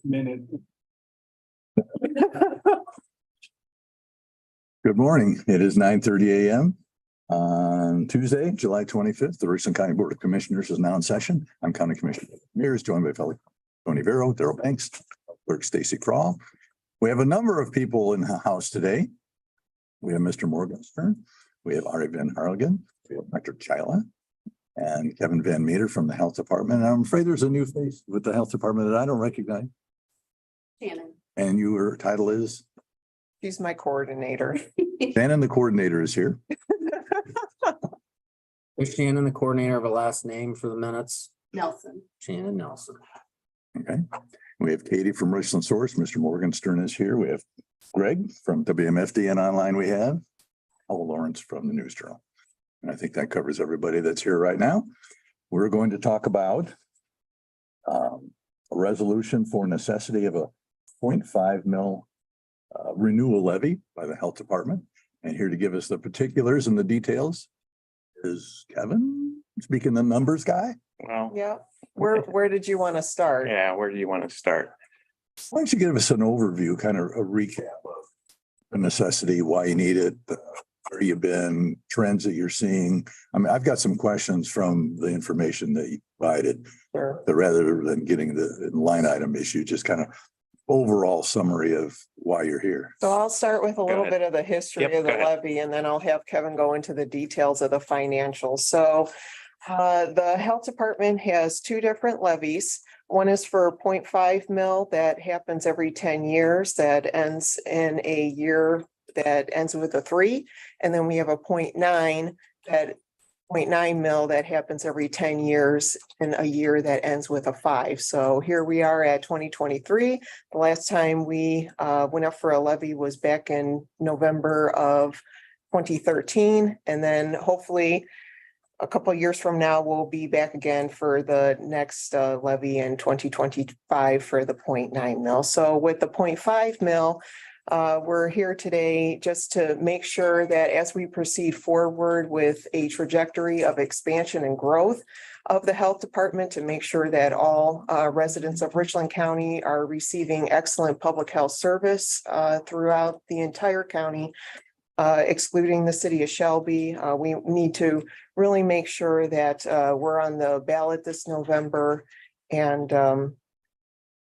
minute. Good morning. It is 9:30 a.m. on Tuesday, July 25th. The Richland County Board of Commissioners is now in session. I'm County Commissioner Mears, joined by fellow Tony Vero, Daryl Banks, Clerk Stacy Crawl. We have a number of people in the house today. We have Mr. Morgenstern. We have Ari Van Harlingen. We have Dr. Chyla and Kevin Van Meter from the Health Department. And I'm afraid there's a new face with the Health Department that I don't recognize. Shannon. And your title is? She's my coordinator. Shannon, the coordinator, is here. Is Shannon the coordinator of a last name for the minutes? Nelson. Shannon Nelson. Okay. We have Katie from Richland Source. Mr. Morgenstern is here. We have Greg from WMFD and online we have. Lawrence from the News Journal. And I think that covers everybody that's here right now. We're going to talk about a resolution for necessity of a 0.5 mil renewal levy by the Health Department. And here to give us the particulars and the details is Kevin, speaking the numbers guy. Well, Yeah. Where did you want to start? yeah, where do you want to start? Why don't you give us an overview, kind of a recap of the necessity, why you need it, where you've been, trends that you're seeing. I mean, I've got some questions from the information that you provided, Sure. that rather than getting the line item issue, just kind of overall summary of why you're here. So I'll start with a little ahead. bit of the history Yep, of the go ahead. levy, and then I'll have Kevin go into the details of the financials. So the Health Department has two different levies. One is for 0.5 mil that happens every 10 years that ends in a year that ends with a 3. And then we have a 0.9 mil that happens every 10 years in a year that ends with a 5. So here we are at 2023. The last time we went up for a levy was back in November of 2013. And then hopefully a couple of years from now, we'll be back again for the next levy in 2025 for the 0.9 mil. So with the 0.5 mil, we're here today just to make sure that as we proceed forward with a trajectory of expansion and growth of the Health Department, to make sure that all residents of Richland County are receiving excellent public health service throughout the entire county, excluding the city of Shelby. We need to really make sure that we're on the ballot this November and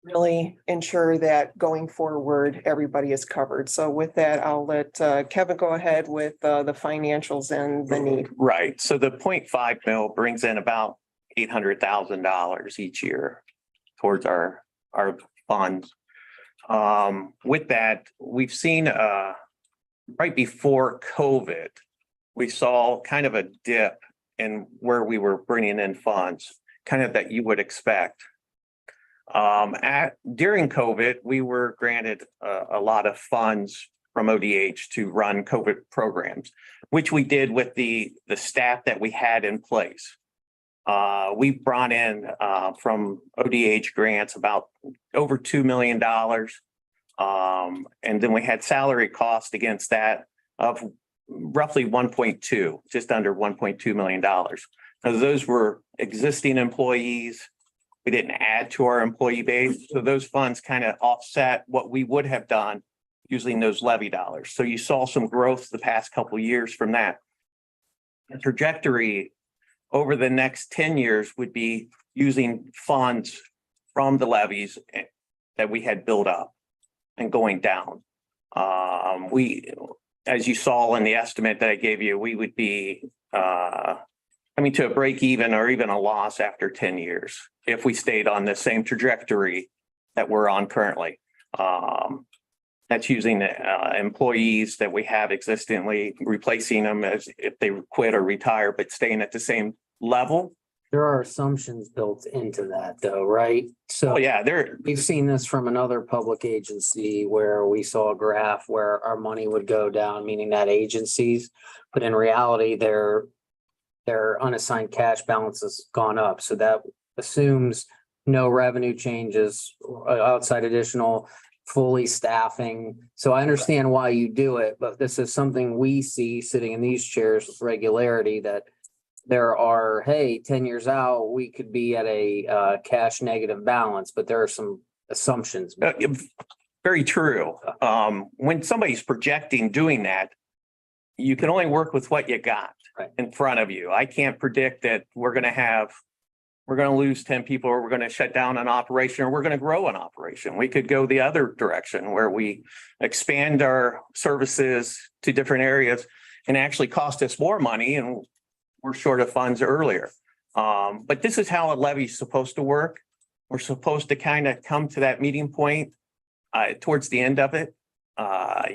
really ensure that going forward, everybody is covered. So with that, I'll let Kevin go ahead with the financials and the need. Right. So the 0.5 mil brings in about $800,000 each year towards our funds. With that, we've seen right before COVID, we saw kind of a dip in where we were bringing in funds, kind of that you would expect. During COVID, we were granted a lot of funds from ODH to run COVID programs, which we did with the staff that we had in place. We brought in from ODH grants about over $2 million. And then we had salary cost against that of roughly 1.2, just under $1.2 million. Now, those were existing employees. We didn't add to our employee base. So those funds kind of offset what we would have done using those levy dollars. So you saw some growth the past couple of years from that. The trajectory over the next 10 years would be using funds from the levies that we had built up and going down. As you saw in the estimate that I gave you, we would be coming to a break even or even a loss after 10 years if we stayed on the same trajectory that we're on currently. That's using employees that we have existingly, replacing them as if they quit or retire, but staying at the same level. There are assumptions built into that though, right? So Oh, yeah, there. we've seen this from another public agency where we saw a graph where our money would go down, meaning that agencies, but in reality, their unassigned cash balance has gone up. So that assumes no revenue changes outside additional fully staffing. So I understand why you do it, but this is something we see sitting in these chairs with regularity, that there are, hey, 10 years out, we could be at a cash negative balance, but there are some assumptions. Very true. When somebody's projecting doing that, you can only work with what you got Right. in front of you. I can't predict that we're going to lose 10 people, or we're going to shut down an operation, or we're going to grow an operation. We could go the other direction where we expand our services to different areas and actually cost us more money, and we're short of funds earlier. But this is how a levy is supposed to work. We're supposed to kind of come to that meeting point towards the end of it.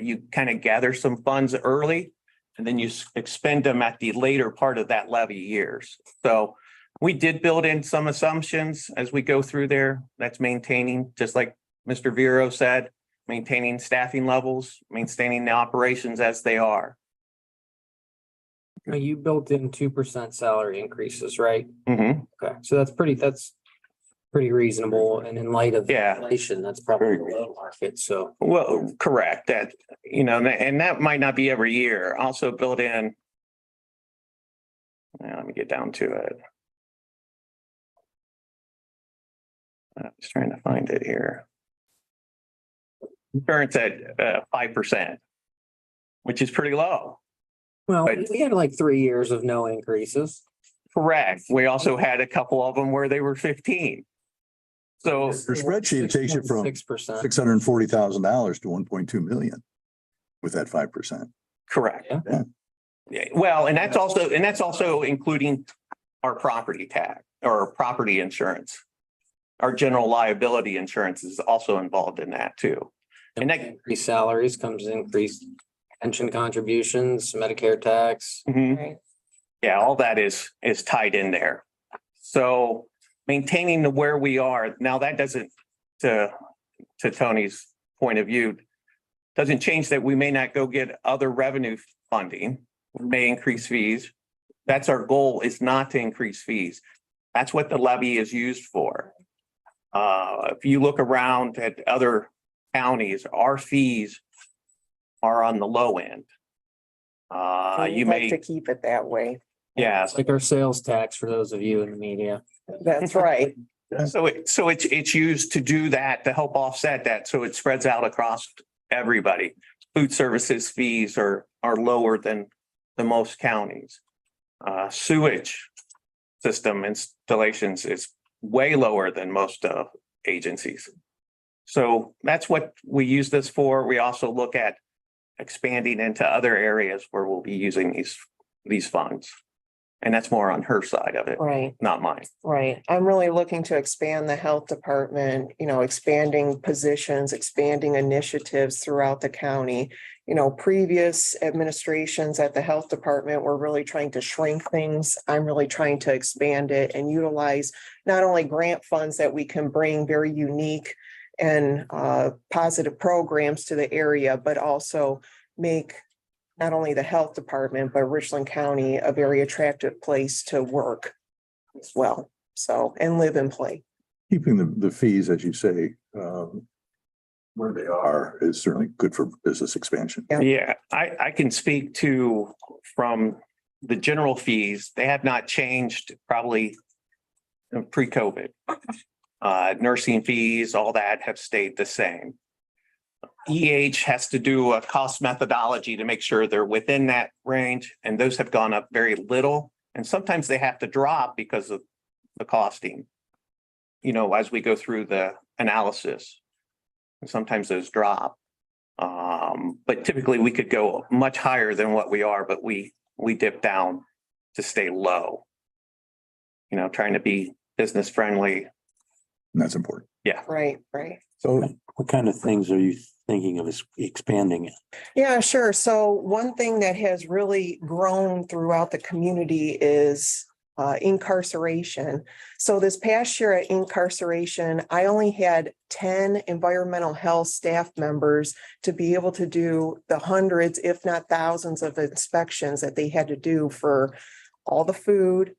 You kind of gather some funds early, and then you expend them at the later part of that levy years. So we did build in some assumptions as we go through there. That's maintaining, just like Mr. Vero said, maintaining staffing levels, maintaining the operations as they are. Now, you built in 2% salary increases, right? Mhm. Okay, so that's pretty reasonable. And in light of Yeah. inflation, that's probably Very below market. So Well, correct, that, and that might not be every year. Also built in. Now, let me get down to it. I was trying to find it here. Insurance at 5%, which is pretty low. well, But- we had like 3 years of no increases. Correct. We also had a couple of them where they were 15. So, Your spreadsheet takes you from 6%. $640,000 to 1.2 million with that 5%. correct. Yeah. Yeah, well, and that's also including our property tax or property insurance. Our general liability insurance is also involved in that too. And that, Increased salaries comes increased pension contributions, Medicare tax. Mhm. Right. Yeah, all that is tied in there. So maintaining the where we are, now that doesn't, to Tony's point of view, doesn't change that we may not go get other revenue funding. We may increase fees. That's our goal, is not to increase fees. That's what the levy is used for. If you look around at other counties, our fees are on the low end. And You we'd like may, to keep it that way. yeah, It's like our sales tax for those of you in the media. That's right. so it's used to do that, to help offset that, so it spreads out across everybody. Food services fees are lower than the most counties. Sewage system installations is way lower than most agencies. So that's what we use this for. We also look at expanding into other areas where we'll be using these funds. And that's more on her side of it, Right, not mine. right. I'm really looking to expand the health department, expanding positions, expanding initiatives throughout the county. Previous administrations at the health department were really trying to shrink things. I'm really trying to expand it and utilize not only grant funds that we can bring very unique and positive programs to the area, but also make not only the health department, but Richland County a very attractive place to work as well. So, and live and play. Keeping the fees, as you say, where they are is certainly good for business expansion. Yeah. Yeah, I can speak to, from the general fees, they have not changed probably pre-COVID. Nursing fees, all that have stayed the same. EH has to do a cost methodology to make sure they're within that range, and those have gone up very little. And sometimes they have to drop because of the costing, as we go through the analysis. And sometimes those drop. But typically we could go much higher than what we are, but we dip down to stay low. Trying to be business friendly. And that's important. Right, right. So What kind of things are you thinking of as expanding it? Yeah, sure. So one thing that has really grown throughout the community is incarceration. So this past year at incarceration, I only had 10 environmental health staff members to be able to do the hundreds, if not thousands of inspections that they had to do for all the food,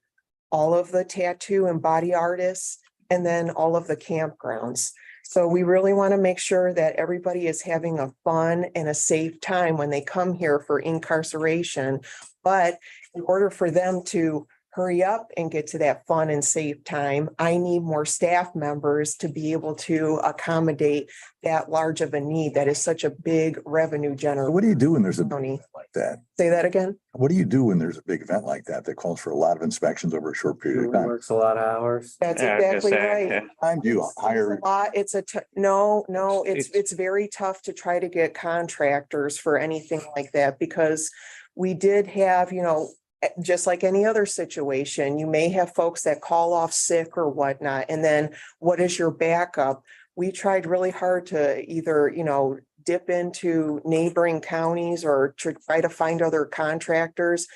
all of the tattoo and body artists, and then all of the campgrounds. So we really want to make sure that everybody is having a fun and a safe time when they come here for incarceration. But in order for them to hurry up and get to that fun and safe time. I need more staff members to be able to accommodate that large of a need. That is such a big revenue So generator. what do you do when there's a big County. event like that? Say that again? What do you do when there's a big event like that that calls for a lot of inspections over a short period of time? Works a lot of hours. That's Yeah, I was gonna exactly say, right. yeah. Time do you hire? It's a lot. It's no, it's It's- very tough to try to get contractors for anything like that because we did have, just like any other situation, you may have folks that call off sick or whatnot, and then what is your backup? We tried really hard to either, dip into neighboring counties or to try to find other contractors.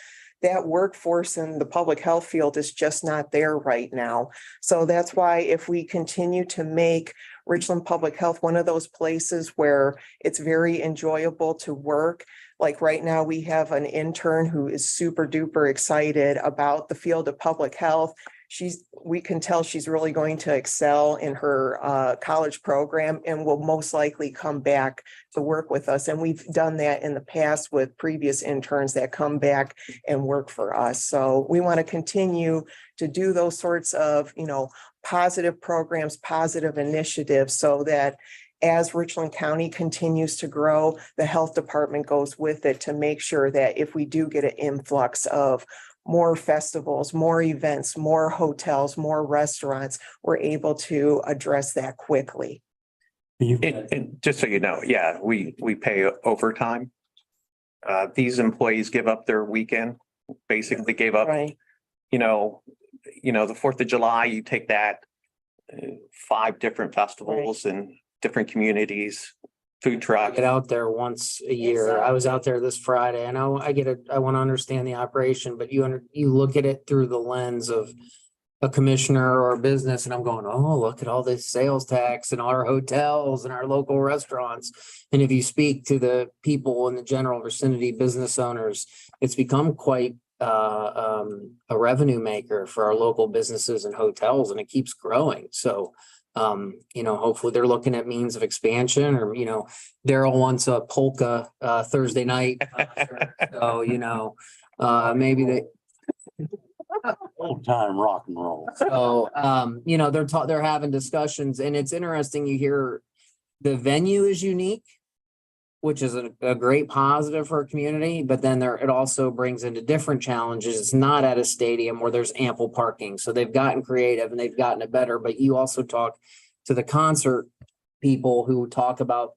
That workforce in the public health field is just not there right now. So that's why if we continue to make Richland Public Health one of those places where it's very enjoyable to work, like right now, we have an intern who is super duper excited about the field of public health. We can tell she's really going to excel in her college program and will most likely come back to work with us. And we've done that in the past with previous interns that come back and work for us. So we want to continue to do those sorts of, positive programs, positive initiatives so that as Richland County continues to grow, the health department goes with it to make sure that if we do get an influx of more festivals, more events, more hotels, more restaurants, we're able to address that quickly. And just so you know, yeah, we pay overtime. These employees give up their weekend, basically gave up, Right. The 4th of July, you take that, 5 different festivals in different communities, food trucks. Get out there once a year. I was out there this Friday. I know I get it. I want to understand the operation, but you look at it through the lens of a commissioner or a business and I'm going, oh, look at all this sales tax and our hotels and our local restaurants. And if you speak to the people in the general vicinity, business owners, it's become quite a revenue maker for our local businesses and hotels, and it keeps growing. So hopefully they're looking at means of expansion or, Daryl wants a polka Thursday night. So, maybe they, Old time rock and roll. so, they're having discussions and it's interesting. You hear the venue is unique, which is a great positive for a community, but then it also brings into different challenges. It's not at a stadium where there's ample parking. So they've gotten creative and they've gotten it better, but you also talk to the concert people who talk about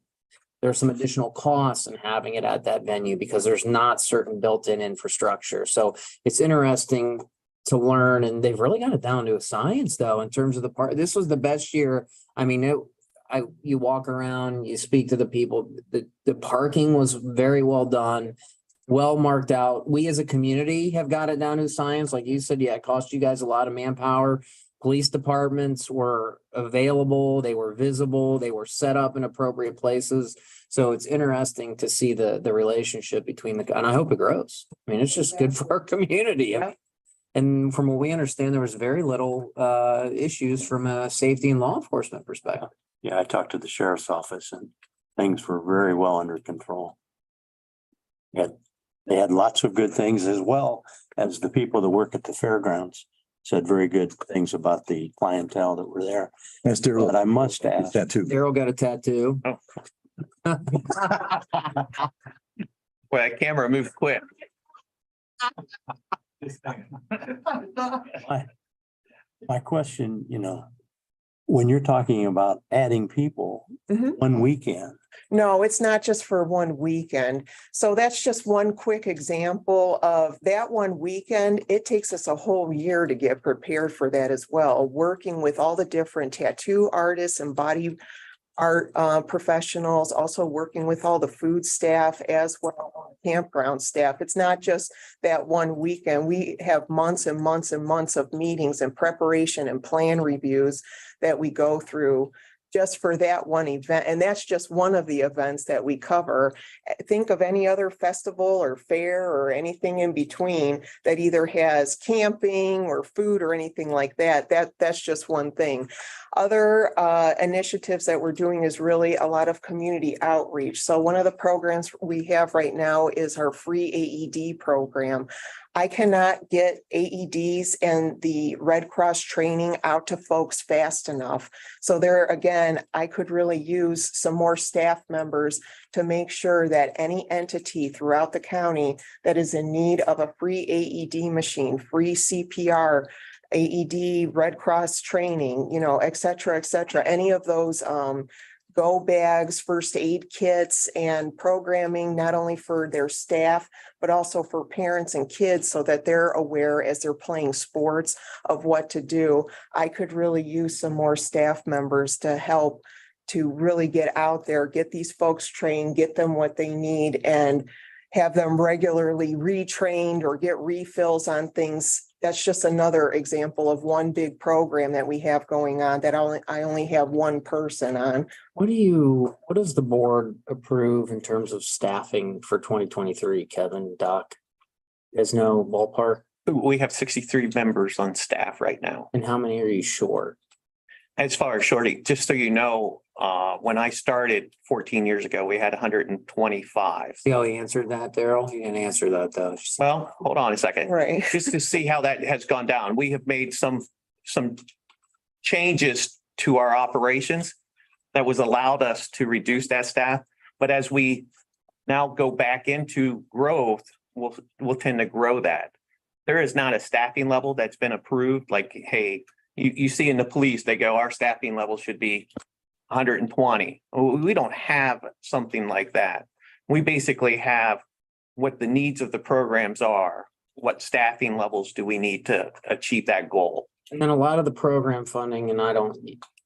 there's some additional costs in having it at that venue because there's not certain built-in infrastructure. So it's interesting to learn, and they've really got it down to a science though, in terms of the part. This was the best year. I mean, you walk around, you speak to the people, the parking was very well done, well marked out. We as a community have got it down to science. Like you said, yeah, it cost you guys a lot of manpower. Police departments were available, they were visible, they were set up in appropriate places. So it's interesting to see the relationship between and I hope it grows. I mean, it's just good for our community. Yeah. And from what we understand, there was very little issues from a safety and law enforcement perspective. Yeah, I talked to the sheriff's office and things were very well under control. They had lots of good things as well as the people that work at the fairgrounds said very good things about the clientele that were there. That's Daryl. But I must ask, That too. Daryl got a tattoo. Well, that camera moves quick. my question, when you're talking about adding people Mhm. one weekend, No, it's not just for one weekend. So that's just one quick example of that one weekend. It takes us a whole year to get prepared for that as well, working with all the different tattoo artists and body art professionals, also working with all the food staff as well, campground staff. It's not just that one weekend. We have months and months and months of meetings and preparation and plan reviews that we go through just for that one event. And that's just one of the events that we cover. Think of any other festival or fair or anything in between that either has camping or food or anything like that. That's just one thing. Other initiatives that we're doing is really a lot of community outreach. So one of the programs we have right now is our free AED program. I cannot get AEDs and the Red Cross training out to folks fast enough. So there, again, I could really use some more staff members to make sure that any entity throughout the county that is in need of a free AED machine, free CPR, AED, Red Cross training, et cetera, any of those go bags, first aid kits and programming, not only for their staff, but also for parents and kids so that they're aware as they're playing sports of what to do. I could really use some more staff members to help to really get out there, get these folks trained, get them what they need, and have them regularly retrained or get refills on things. That's just another example of one big program that we have going on that I only have one person on. What does the board approve in terms of staffing for 2023, Kevin, Doc? There's no ballpark, We have 63 members on staff right now. and how many are you short? As far as Shorty, just so you know, when I started 14 years ago, we had 125. See how he answered that, Daryl? He didn't answer that though. Well, hold on a second. Right. Just to see how that has gone down. We have made some changes to our operations that was allowed us to reduce that staff. But as we now go back into growth, we'll tend to grow that. There is not a staffing level that's been approved, like, hey, you see in the police, they go, our staffing level should be 120. We don't have something like that. We basically have what the needs of the programs are. What staffing levels do we need to achieve that goal? And then a lot of the program funding, and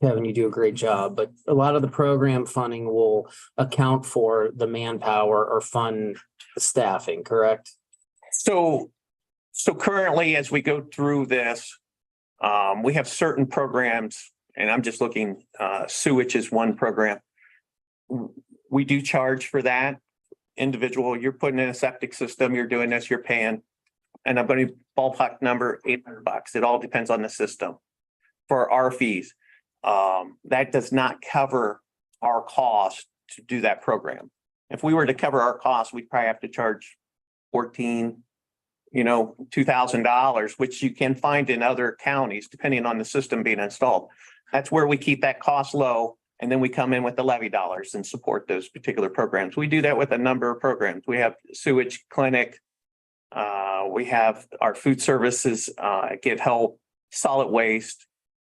Kevin, you do a great job, but a lot of the program funding will account for the manpower or fund the staffing, correct? So currently, as we go through this, we have certain programs, and I'm just looking, sewage is one program. We do charge for that. Individual, you're putting in a septic system, you're doing this, you're paying. And I'm going to ballpark number $800. It all depends on the system. For our fees, that does not cover our cost to do that program. If we were to cover our costs, we'd probably have to charge $2,000, which you can find in other counties, depending on the system being installed. That's where we keep that cost low. And then we come in with the levy dollars and support those particular programs. We do that with a number of programs. We have sewage clinic. We have our food services, get help, solid waste.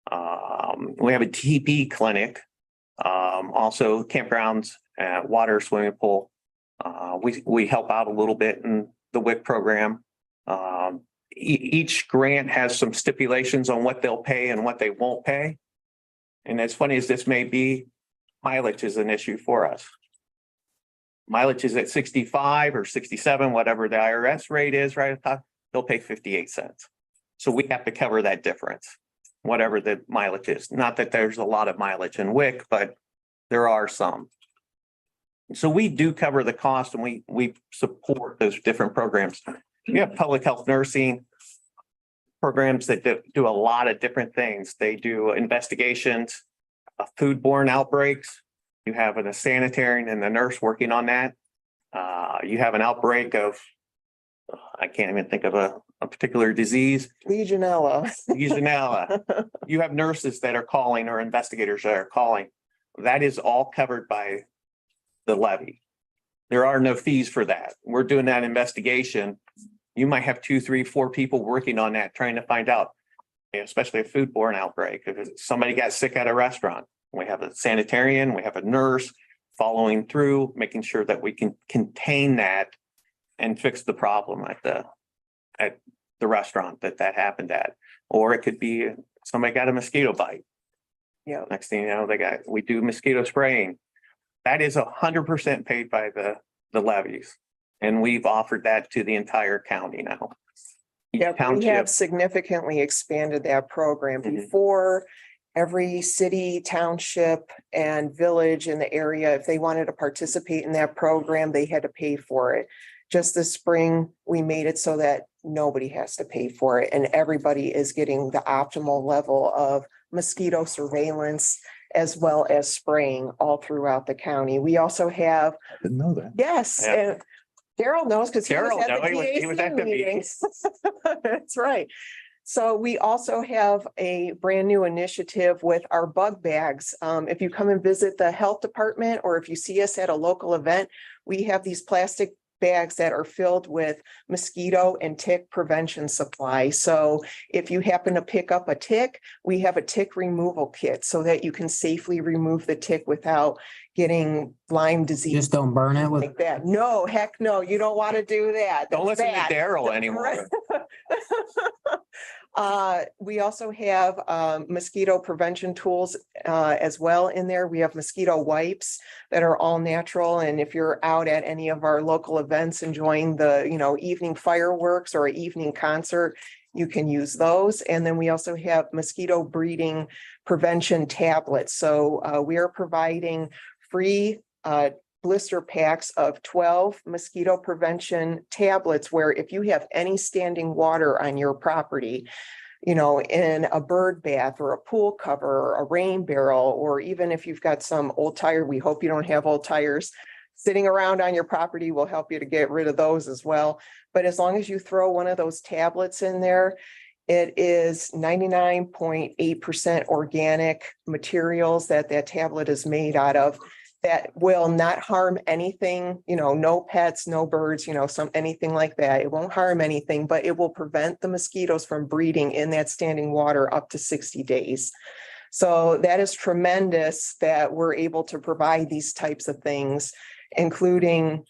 We have a TP clinic, also campgrounds, water, swimming pool. We help out a little bit in the WIC program. Each grant has some stipulations on what they'll pay and what they won't pay. And as funny as this may be, mileage is an issue for us. Mileage is at 65 or 67, whatever the IRS rate is right at the top, they'll pay 58 cents. So we have to cover that difference, whatever the mileage is. Not that there's a lot of mileage in WIC, but there are some. So we do cover the cost and we support those different programs. We have public health nursing programs that do a lot of different things. They do investigations, foodborne outbreaks. You have a sanitarian and a nurse working on that. You have an outbreak of, I can't even think of a particular disease. Legionella. You have nurses that are calling or investigators that are calling. That is all covered by the levy. There are no fees for that. We're doing that investigation. You might have 2, 3, 4 people working on that, trying to find out, especially a foodborne outbreak. If somebody got sick at a restaurant, we have a sanitarian, we have a nurse following through, making sure that we can contain that and fix the problem at the restaurant that happened at. Or it could be somebody got a mosquito bite. Yeah. Next thing you know, we do mosquito spraying. That is 100% paid by the levies. And we've offered that to the entire county now. Each Yeah, we township. have significantly expanded that program. Mhm. Before, every city, township, and village in the area, if they wanted to participate in that program, they had to pay for it. Just this spring, we made it so that nobody has to pay for it, and everybody is getting the optimal level of mosquito surveillance as well as spraying all throughout the county. We also have, Didn't know that. yes, Yeah. and Daryl knows because he was Daryl, at no, the he was at DAC the meetings. That's right. So we also have a brand new initiative with our bug bags. If you come and visit the health department, or if you see us at a local event, we have these plastic bags that are filled with mosquito and tick prevention supply. So if you happen to pick up a tick, we have a tick removal kit so that you can safely remove the tick without getting Lyme disease Just don't burn it with. like that. No, heck no, you don't want to do that. Don't That's listen to bad. Daryl anymore. We also have mosquito prevention tools as well in there. We have mosquito wipes that are all natural. And if you're out at any of our local events enjoying the, evening fireworks or evening concert, you can use those. And then we also have mosquito breeding prevention tablets. So we are providing free blister packs of 12 mosquito prevention tablets, where if you have any standing water on your property, in a bird bath or a pool cover, or a rain barrel, or even if you've got some old tire, we hope you don't have old tires sitting around on your property, will help you to get rid of those as well. But as long as you throw one of those tablets in there, it is 99.8% organic materials that tablet is made out of, that will not harm anything, no pets, no birds, anything like that. It won't harm anything, but it will prevent the mosquitoes from breeding in that standing water up to 60 days. So that is tremendous that we're able to provide these types of things, including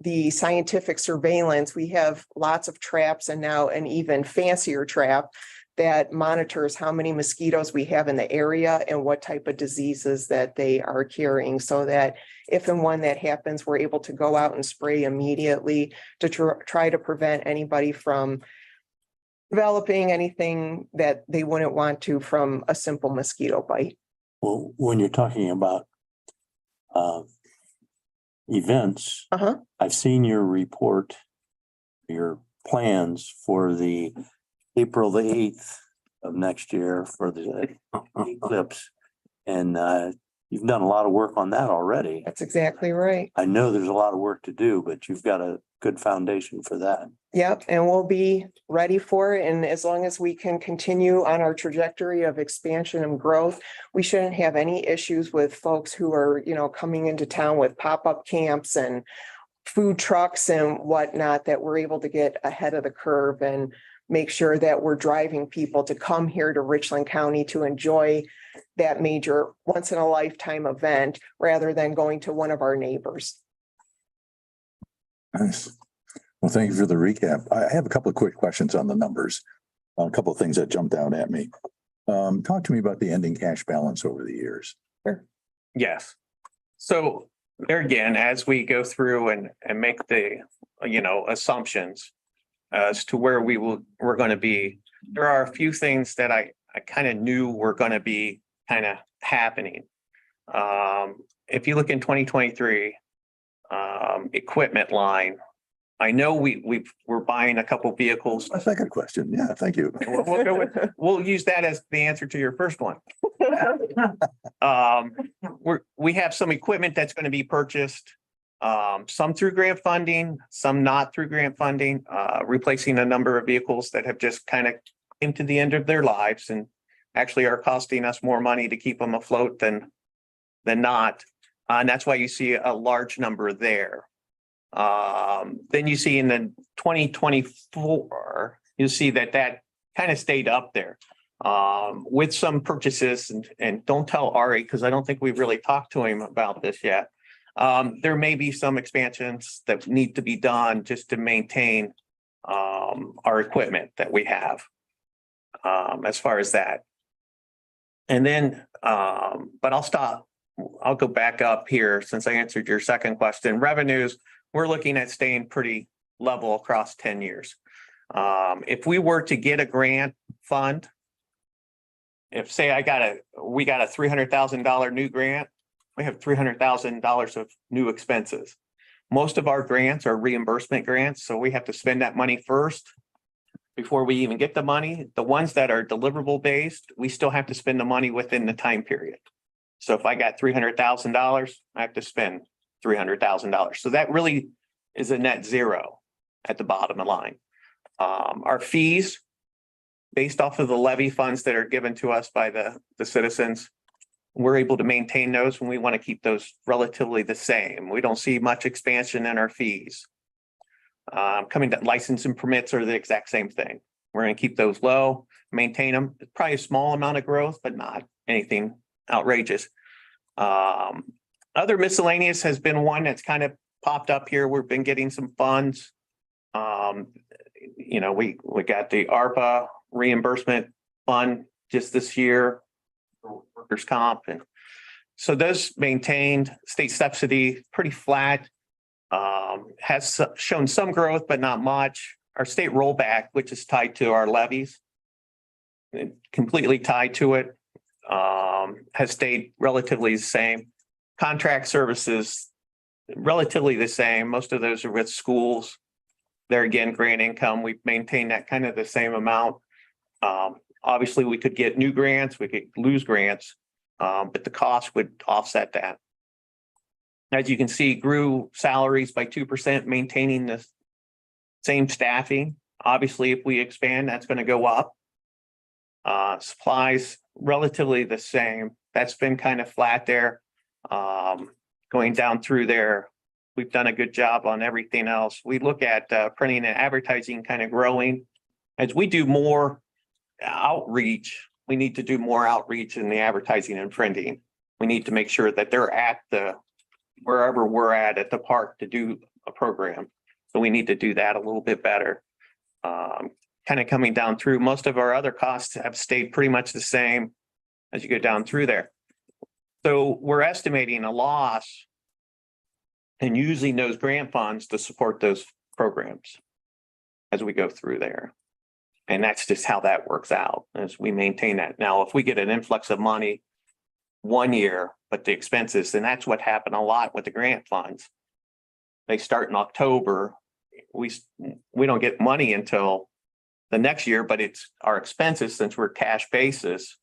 the scientific surveillance. We have lots of traps, and now an even fancier trap that monitors how many mosquitoes we have in the area and what type of diseases that they are carrying, so that if and when that happens, we're able to go out and spray immediately to try to prevent anybody from developing anything that they wouldn't want to from a simple mosquito bite. Well, when you're talking about events, Uh-huh. I've seen your report, your plans for the April the 8th of next year for the eclipse. And you've done a lot of work on that already. That's exactly right. I know there's a lot of work to do, but you've got a good foundation for that. Yep, and we'll be ready for it. And as long as we can continue on our trajectory of expansion and growth, we shouldn't have any issues with folks who are, coming into town with pop-up camps and food trucks and whatnot, that we're able to get ahead of the curve and make sure that we're driving people to come here to Richland County to enjoy that major once in a lifetime event, rather than going to one of our neighbors. Nice. Well, thank you for the recap. I have a couple of quick questions on the numbers. A couple of things that jumped out at me. Talk to me about the ending cash balance over the years. Yes. So there again, as we go through and make the, assumptions as to where we're going to be, there are a few things that I kind of knew were going to be kind of happening. If you look in 2023, equipment line, I know we're buying a couple vehicles. A second question. Yeah, thank you. We'll use that as the answer to your first one. We have some equipment that's going to be purchased, some through grant funding, some not through grant funding, replacing a number of vehicles that have just kind of came to the end of their lives and actually are costing us more money to keep them afloat than not. And that's why you see a large number there. Then you see in the 2024, you see that kind of stayed up there with some purchases, and don't tell Ari, because I don't think we've really talked to him about this yet. There may be some expansions that need to be done just to maintain our equipment that we have as far as that. And then, but I'll stop. I'll go back up here since I answered your second question. Revenues, we're looking at staying pretty level across 10 years. If we were to get a grant fund, if say we got a $300,000 new grant, we have $300,000 of new expenses. Most of our grants are reimbursement grants, so we have to spend that money first before we even get the money. The ones that are deliverable based, we still have to spend the money within the time period. So if I got $300,000, I have to spend $300,000. So that really is a net zero at the bottom of the line. Our fees, based off of the levy funds that are given to us by the citizens, we're able to maintain those when we want to keep those relatively the same. We don't see much expansion in our fees. Coming to license and permits are the exact same thing. We're going to keep those low, maintain them. It's probably a small amount of growth, but not anything outrageous. Other miscellaneous has been one that's kind of popped up here. We've been getting some funds. You know, we got the ARPA reimbursement fund just this year, for workers' comp, and so those maintained. State subsidy pretty flat. Has shown some growth, but not much. Our state rollback, which is tied to our levies, completely tied to it, has stayed relatively the same. Contract services, relatively the same. Most of those are with schools. There again, grant income, we've maintained that kind of the same amount. Obviously, we could get new grants, we could lose grants, but the cost would offset that. As you can see, grew salaries by 2%, maintaining the same staffing. Obviously, if we expand, that's going to go up. Supplies, relatively the same. That's been kind of flat there. Going down through there, we've done a good job on everything else. We look at printing and advertising kind of growing. As we do more outreach, we need to do more outreach in the advertising and printing. We need to make sure that they're at wherever we're at the park to do a program. So we need to do that a little bit better. Kind of coming down through, most of our other costs have stayed pretty much the same as you go down through there. So we're estimating a loss and using those grant funds to support those programs as we go through there. And that's just how that works out as we maintain that. Now, if we get an influx of money one year, but the expenses, and that's what happened a lot with the grant funds. They start in October. We don't get money until the next year, but it's our expenses, since we're cash basis,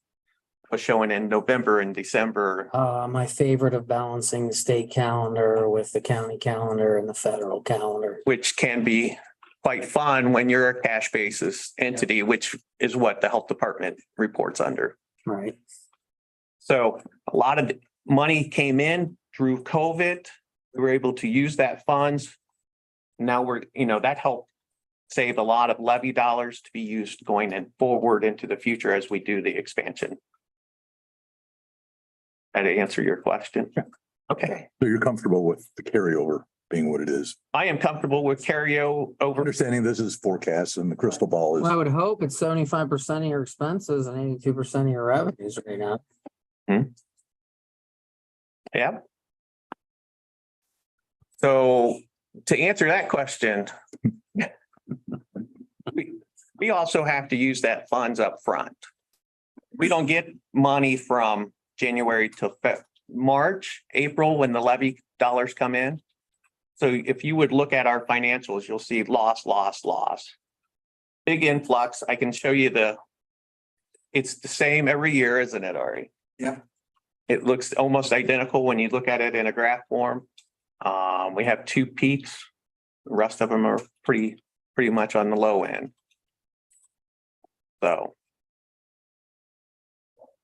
was showing in November and December. My favorite of balancing the state calendar with the county calendar and the federal calendar. Which can be quite fun when you're a cash basis entity, which is what the health department reports under. Right. So a lot of money came in through COVID. We were able to use that funds. Now that helped save a lot of levy dollars to be used going forward into the future as we do the expansion. Did I answer your question? Okay. So you're comfortable with the carryover being what it is? I am comfortable with carryover. Understanding this is forecast and the crystal ball is. Well, I would hope it's 75% of your expenses and 82% of your revenues right now. Yeah. So to answer that question, we also have to use that funds up front. We don't get money from January to March, April, when the levy dollars come in. So if you would look at our financials, you'll see loss. Big influx. I can show you it's the same every year, isn't it, Ari? Yeah. It looks almost identical when you look at it in a graph form. We have 2 peaks. The rest of them are pretty much on the low end. So.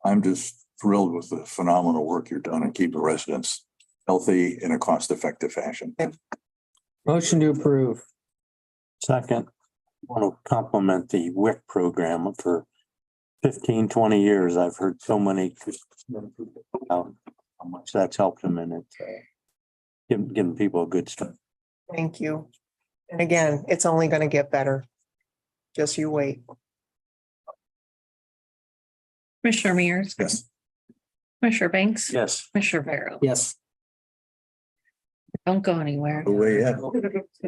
I'm just thrilled with the phenomenal work you're done and keeping residents healthy in a cost-effective fashion. Motion to approve. Second, want to compliment the WIC program for 15, 20 years. I've heard so many about how much that's helped them in it. Giving people a good start. Thank you. And again, it's only going to get better. Just you wait. Commissioner Mears, Yes. Commissioner Banks, Yes. Commissioner Barrow. Yes. Don't go anywhere. Away yet. So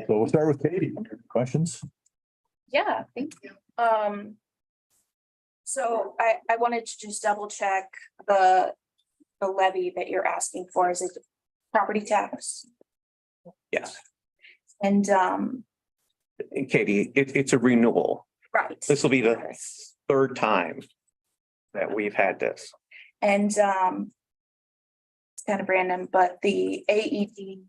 we'll start with Katie. Questions? Yeah, thank you. So I wanted to just double check the levy that you're asking for. Is it property tax? Yes, And Katie, it's a renewal. right. This will be the 3rd time that we've had this. And it's kind of random, but the AED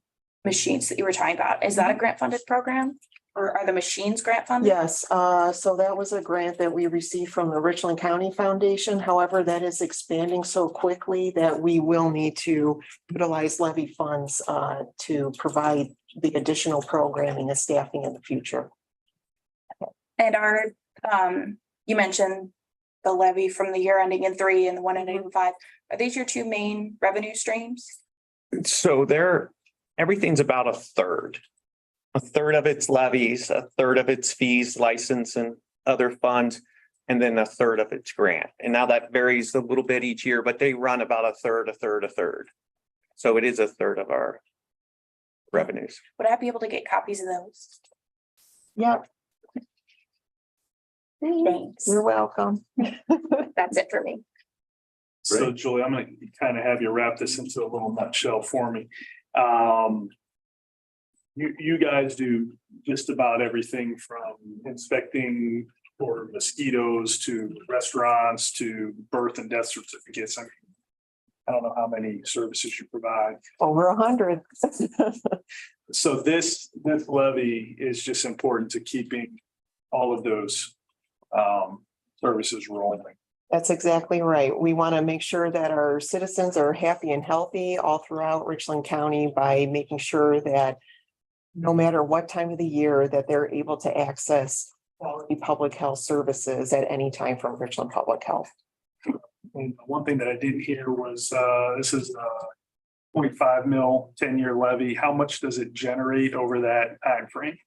machines that you were talking about, is that a grant funded program? Or are the machines grant funded? Yes, so that was a grant that we received from the Richland County Foundation. However, that is expanding so quickly that we will need to utilize levy funds to provide the additional programming and staffing in the future. And you mentioned the levy from the year ending in 3 and the one ending in 5. Are these your two main revenue streams? So everything's about a third. A third of its levies, a third of its fees, license and other funds, and then a third of its grant. And now that varies a little bit each year, but they run about a third, a third, a third. So it is a third of our revenues. Would I be able to get copies of those? Yeah, Thanks. you're welcome. That's it for me. So Right. Julie, I'm gonna kind of have you wrap this into a little nutshell for me. You guys do just about everything from inspecting for mosquitoes to restaurants to birth and death certificates. I mean, I don't know how many services you provide. Over 100. So this levy is just important to keeping all of those services rolling. That's exactly right. We want to make sure that our citizens are happy and healthy all throughout Richland County by making sure that no matter what time of the year, that they're able to access quality public health services at any time from Richland Public Health. And one thing that I didn't hear was, this is a 0.5 mil 10-year levy. How much does it generate over that time frame?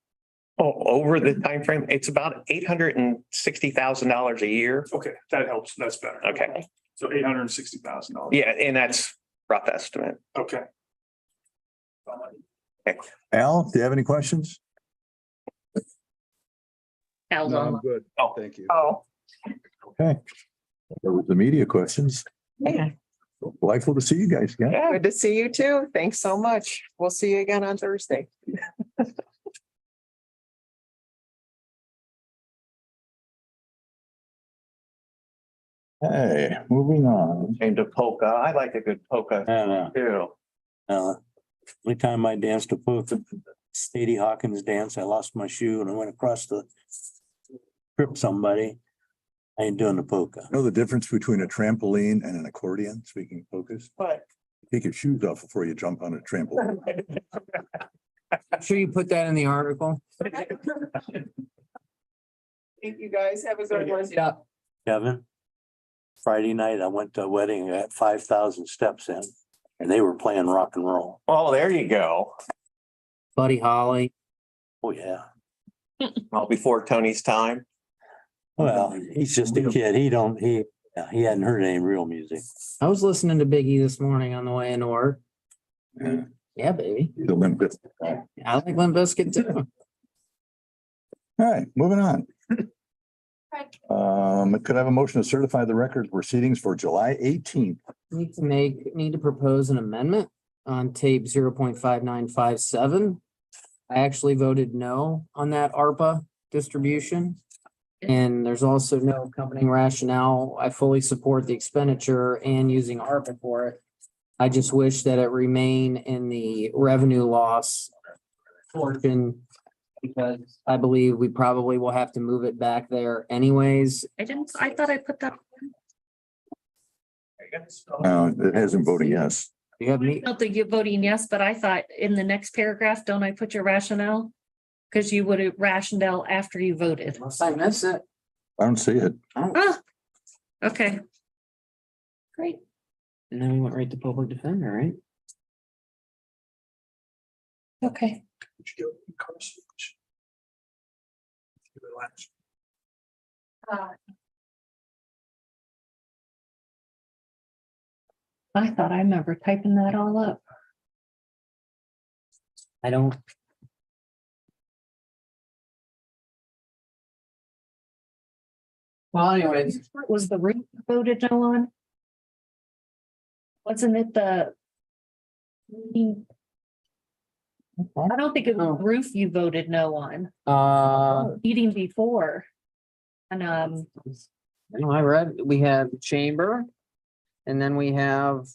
Oh, over the time frame, it's about $860,000 a year. Okay, that helps. That's better. Okay, So $860,000. yeah, and that's rough estimate. Okay. Al, do you have any questions? Al's on. Good. Oh. Thank you. Oh, Okay. There was the media questions. okay. Delightful to see you guys again. Good to see you too. Thanks so much. We'll see you again on Thursday. Hey, moving on. Came to polka. I like a good polka too. Only time I danced a polka, Sadie Hawkins dance, I lost my shoe and I went across the tripped somebody. I ain't doing the polka. Know the difference between a trampoline and an accordion, speaking of focus? But Take your shoes off before you jump on a trampoline. I'm sure you put that in the article. thank you guys. Have a good one. Yeah. Kevin. Friday night, I went to a wedding, I got 5,000 steps in and they were playing rock and roll. Oh, there you go. Buddy Holly. Oh, yeah. Well, before Tony's time. Well, he's just a kid. He hadn't heard any real music. I was listening to Biggie this morning on the way into work. Yeah. Yeah, baby. The Limp Bizkit. I like Limp Bizkit too. All right, moving on. Could I have a motion to certify the record proceedings for July 18th? Need to propose an amendment on tape 0.5957. I actually voted no on that ARPA distribution. And there's also no accompanying rationale. I fully support the expenditure and using ARPA for it. I just wish that it remain in the revenue loss portion. Because I believe we probably will have to move it back there anyways. I thought I put that, It hasn't voted yes. You have I me, don't think you're voting yes, but I thought in the next paragraph, don't I put your rationale? Because you would have rationale after you voted. unless I miss it. I don't see it. Ah, okay. Great. And then we went right to public defender, right? Okay. I thought I remember typing that all up. I don't. Well, anyways, Was the roof voted no on? Wasn't it the? I don't think it was the roof you voted no on, meeting before. And, no, I read, we have chamber. And then we have,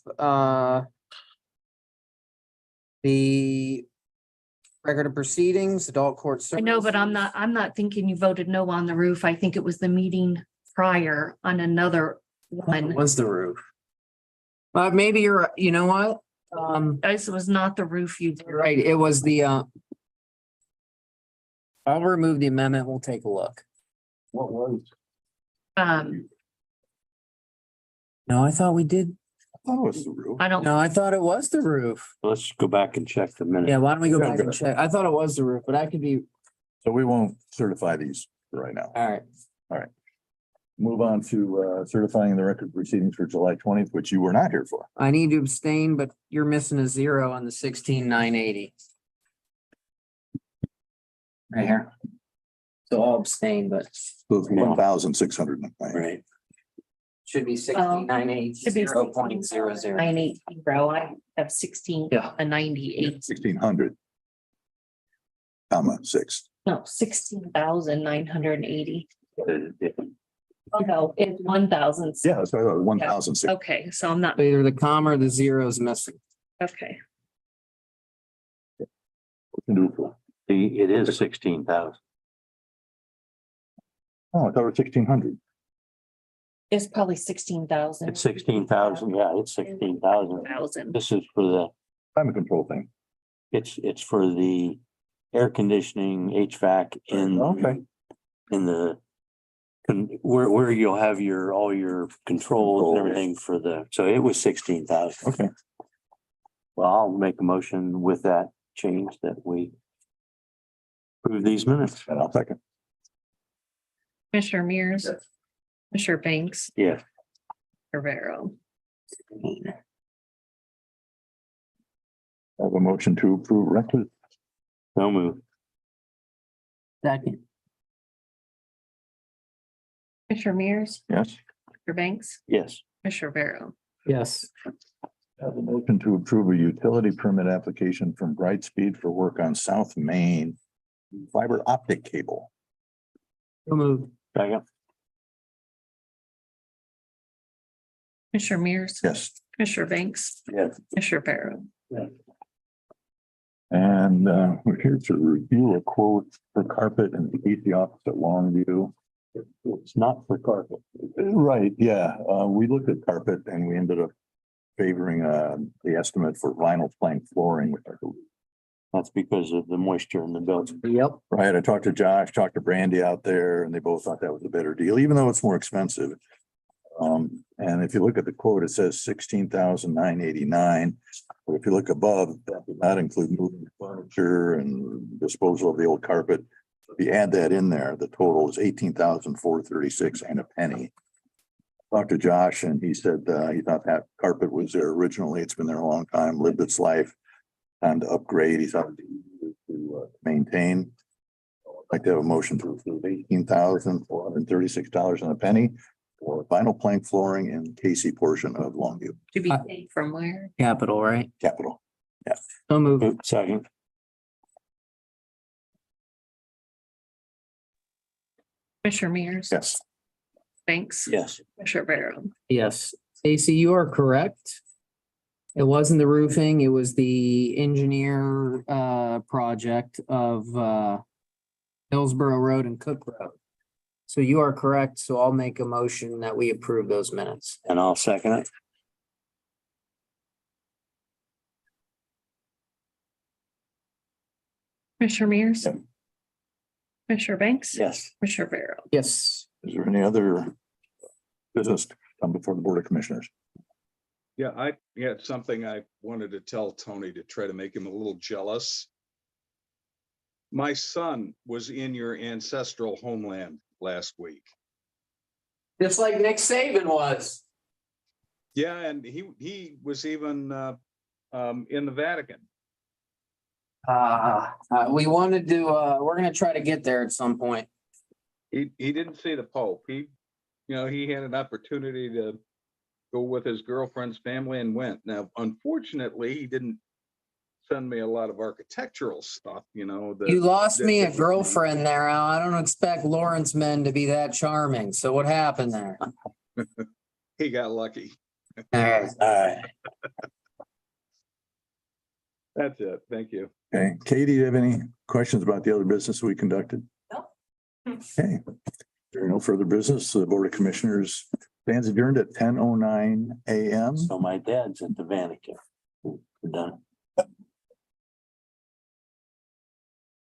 the Record of proceedings, adult court. I know, but I'm services. not thinking you voted no on the roof. I think it was the meeting prior on another one. Was the roof. Maybe you're, you know what? This was not the roof you. You're right, it was the, I'll remove the amendment, we'll take a look. What was? Um, No, I thought we did, I thought it was the roof. I don't, no, I thought it was the roof. Let's go back and check the minute. Yeah, why don't we go Yeah, back and good. check? I thought it was the roof, but I could be, So we won't certify these right now. all right. Move on to certifying the record proceedings for July 20th, which you were not here for. I need to abstain, but you're missing a 0 on the 16,980. Right here. So I'll abstain, but So it's 1,600. Right. should be 16,980, should be 0.00. 980. I have 16 Yeah. and 98. 1,600. Comma, 6. No, 16,980. Oh, no, it's 1,000. Yeah, that's what I thought, 1,006. Okay, so I'm not, Either the comma or the 0 is missing. okay. It is 16,000. Oh, I thought it was 1,600. It's probably 16,000. It's 16,000. Yeah, it's 16,000. This is for the, Climate control thing. it's for the air conditioning, HVAC in. Okay. In the. Where you'll have all your controls and everything for so it was 16,000. Okay. Well, I'll make a motion with that change that we. Approve these minutes. And I'll second. Commissioner Mears. Yes. Commissioner Banks, Yeah. Rivero. I have a motion to approve record. No move. Second. Commissioner Mears, Yes. Commissioner Banks, Yes. Commissioner Rivero. Yes. I have a motion to approve a utility permit application from Brightspeed for work on South Main fiber optic cable. So moved. Second. Commissioner Mears. Yes. Commissioner Banks, Yes. Commissioner Rivero. And we're here to review a quote for carpet and the office at Longview. It's not for carpet. Right, yeah. We looked at carpet and we ended up favoring the estimate for vinyl plank flooring with our. That's because of the moisture in the building. Yep. Right, I talked to Josh, talked to Brandy out there, and they both thought that was a better deal, even though it's more expensive. And if you look at the quote, it says 16,989. But if you look above, that does not include moving furniture and disposal of the old carpet. If you add that in there, the total is 18,436 and a penny. Talked to Josh and he said he thought that carpet was there originally. It's been there a long time, lived its life. Time to upgrade. He thought to maintain. I'd like to have a motion to approve $18,436 and a penny for vinyl plank flooring in Casey portion of Longview To be paid from where? Capital, right? Capital. So moved. Second. Commissioner Mears. Yes. Banks. Yes. Commissioner Rivero. Yes. Stacy, you are correct. It wasn't the roofing, it was the engineer project of Hillsborough Road and Cook Road. So you are correct. So I'll make a motion that we approve those minutes. And I'll second it. Commissioner Mears. Yep. Commissioner Banks. Yes. Commissioner Rivero. Yes. Is there any other business to come before the Board of Commissioners? Yeah, I had something I wanted to tell Tony to try to make him a little jealous. My son was in your ancestral homeland last week. Just like Nick Saban was. Yeah, and he was even in the Vatican. We wanted to, we're gonna try to get there at some point. He didn't see the Pope. He had an opportunity to go with his girlfriend's family and went. Now, unfortunately, he didn't send me a lot of architectural stuff, You lost me a girlfriend there, Al. I don't expect Lawrence men to be that charming. So what happened there? He got lucky. All right. All right. That's it. Thank you. Okay, Katie, do you have any questions about the other business we conducted? No. Okay, there are no further business. So the Board of Commissioners stands adjourned at 10:09 a.m. So my dad's at the Vatican. We're done.